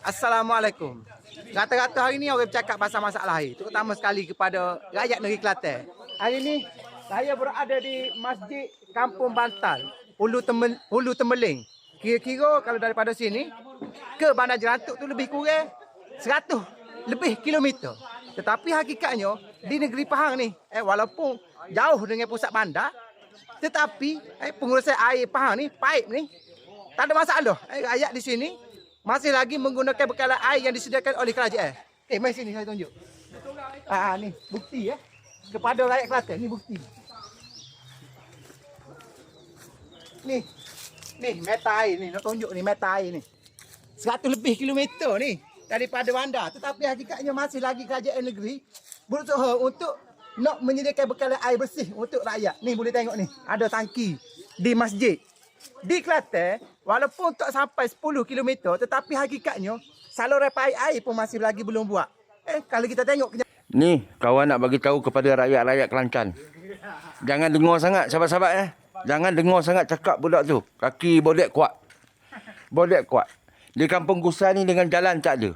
Assalamualaikum. Rata-rata hari ni orang bercakap pasal masalah air, terutama sekali kepada rakyat negeri Kelantan. Hari ni saya berada di Masjid Kampung Bantal, Hulu Tembeling. Kira-kira kalau daripada sini ke Bandar Jerantuk tu lebih kurang 100 lebih kilometer. Tetapi hakikatnya di negeri Pahang ni, walaupun jauh dengan pusat bandar, tetapi pengurusan air Pahang ni, paip ni, tak ada masalah. Rakyat di sini masih lagi menggunakan bekalan air yang disediakan oleh kerajaan. Mari sini saya tunjuk. Ni bukti kepada rakyat Kelantan, ni bukti. Ni meta air ni, nak tunjuk ni meta air ni. 100 lebih kilometer ni daripada bandar, tetapi hakikatnya masih lagi kerajaan negeri berusaha untuk nak menyediakan bekalan air bersih untuk rakyat. Ni boleh tengok ni, ada tangki di masjid. Di Kelantan, walaupun tak sampai 10 km, tetapi hakikatnya saluran paip air pun masih lagi belum buat. Kalau kita tengok ni, kawan nak bagi tahu kepada rakyat-rakyat Kelantan. Jangan dengar sangat sahabat-sahabat Jangan dengar sangat cakap budak tu. Kaki bodek kuat. Bodek kuat. Di Kampung Gusar ni dengan jalan tak ada.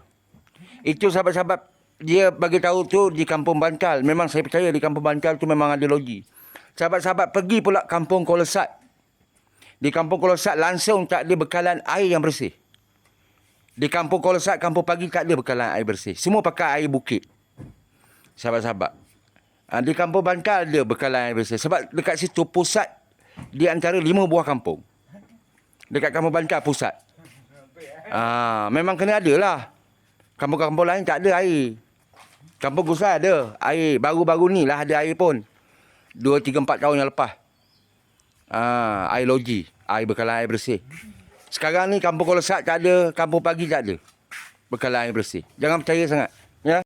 Itu sahabat-sahabat dia bagi tahu tu di Kampung Bantal. Memang saya percaya di Kampung Bantal tu memang ada logi. Sahabat-sahabat pergi pula Kampung Kolosat. Di Kampung Kolosat langsung tak ada bekalan air yang bersih. Di Kampung Kolosat, Kampung Pagi tak ada bekalan air bersih. Semua pakai air bukit. Sahabat-sahabat. Di Kampung Bantal ada bekalan air bersih. Sebab dekat situ pusat di antara 5 buah kampung. Dekat Kampung Bantal pusat. Memang kena ada lah. Kampung-kampung lain tak ada air. Kampung Gusar ada air. Baru-baru ni lah ada air pun. 2, 3, 4 tahun yang lepas. Air logi. Air bekalan air bersih. Sekarang ni Kampung Kolosat tak ada. Kampung Pagi tak ada bekalan air bersih. Jangan percaya sangat. Ya.